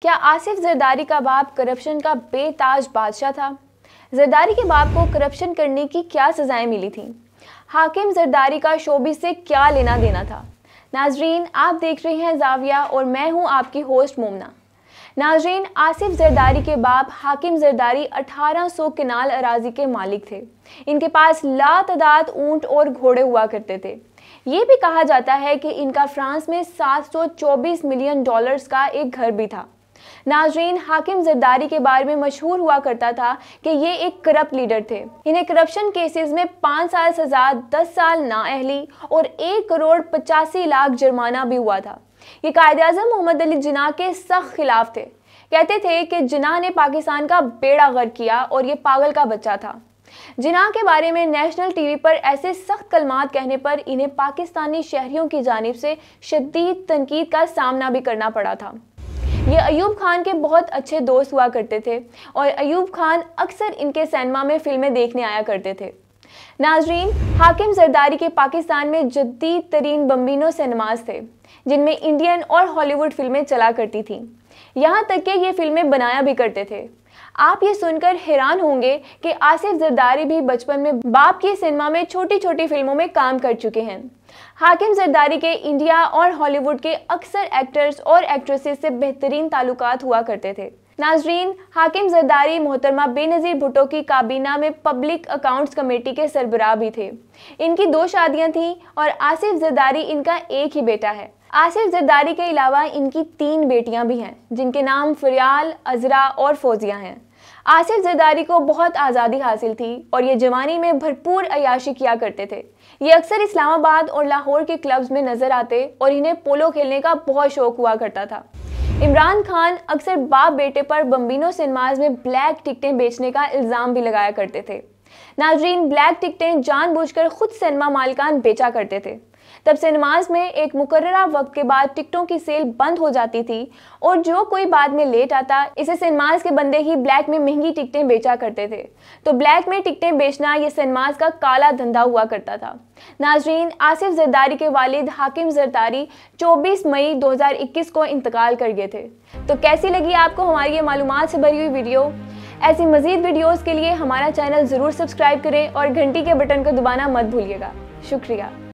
क्या आसिफ जरदारी का बाप करप्शन का बेताज बादशाह था? जरदारी के बाप को करप्शन करने की क्या सजाएं मिली थी? हाकिम जरदारी का शोबिस से क्या लेना देना था? नाजरीन, आप देख रहे हैं जाविया और मैं हूं आपकी होस्ट मोमना। नाजरीन, आसिफ जरदारी के बाप हाकिम जरदारी 1800 किनाल अराजी के मालिक थे। इनके पास लातादाद ऊंट और घोड़े हुआ करते थे। ये भी कहा जाता है कि इनका फ्रांस में 724 मिलियन डॉलर्स का एक घर भी था। नाजरीन, हाकिम जरदारी के बारे में मशहूर हुआ करता था कि ये एक करप्ट लीडर थे। इन्हें करप्शन केसेस में 5 साल सजा, 10 साल नाअहली और 1 करोड़ 85 लाख जुर्माना भी हुआ था। ये कायद-ए-आज़म मोहम्मद अली जिन्ना के सख्त खिलाफ थे। कहते थे कि जिन्ना ने पाकिस्तान का बेड़ा गर्क किया और ये पागल का बच्चा था। जिन्ना के बारे में नेशनल टीवी पर ऐसे सख्त कलमात कहने पर इन्हें पाकिस्तानी शहरियों की जानिब से शदीद तनकीद का सामना भी करना पड़ा था। ये अयूब खान के बहुत अच्छे दोस्त हुआ करते थे और अयूब खान अक्सर इनके सिनेमा में फिल्में देखने आया करते थे। नाजरीन, हाकिम जरदारी के पाकिस्तान में जदीद तरीन बम्बिनो सिनेमाज थे जिनमें इंडियन और हॉलीवुड फिल्में चला करती थीं। यहाँ तक कि ये फिल्में बनाया भी करते थे। आप ये सुनकर हैरान होंगे कि आसिफ जरदारी भी बचपन में बाप के सिनेमा में छोटी छोटी फिल्मों में काम कर चुके हैं। हाकिम जरदारी के इंडिया और हॉलीवुड के अक्सर एक्टर्स और एक्ट्रेसेस से बेहतरीन ताल्लुकात हुआ करते थे। नाजरीन, हाकिम जरदारी मोहतरमा बेनज़ीर भुट्टो की काबीना में पब्लिक अकाउंट्स कमेटी के सरबराह भी थे। इनकी 2 शादियां थीं और आसिफ जरदारी इनका एक ही बेटा है। आसिफ जरदारी के अलावा इनकी 3 बेटियां भी हैं जिनके नाम फरियाल, अजरा और फौजिया हैं। आसिफ जरदारी को बहुत आज़ादी हासिल थी और ये जवानी में भरपूर अयाशी किया करते थे। ये अक्सर इस्लामाबाद और लाहौर के क्लब्स में नजर आते और इन्हें पोलो खेलने का बहुत शौक हुआ करता था। इमरान खान अक्सर बाप बेटे पर बम्बिनो सिनेमाज में ब्लैक टिकटें बेचने का इल्ज़ाम भी लगाया करते थे। नाजरीन, ब्लैक टिकटें जानबूझकर खुद सिनेमा मालिकान बेचा करते थे। तब सिनेमाज में एक मुकर्ररा वक्त के बाद टिकटों की सेल बंद हो जाती थी और जो कोई बाद में लेट आता इसे सिनेमाज के बंदे ही ब्लैक में महंगी टिकटें बेचा करते थे। तो ब्लैक में टिकटें बेचना ये सिनेमाज का काला धंधा हुआ करता था। नाजरीन, आसिफ जरदारी के वालिद हाकिम जरदारी 24 मई 2021 को इंतकाल कर गए थे। तो कैसी लगी आपको हमारी ये मालूमात से भरी हुई वीडियो? ऐसी मजीद वीडियोस के लिए हमारा चैनल ज़रूर सब्सक्राइब करें और घंटी के बटन को दबाना मत भूलिएगा। शुक्रिया।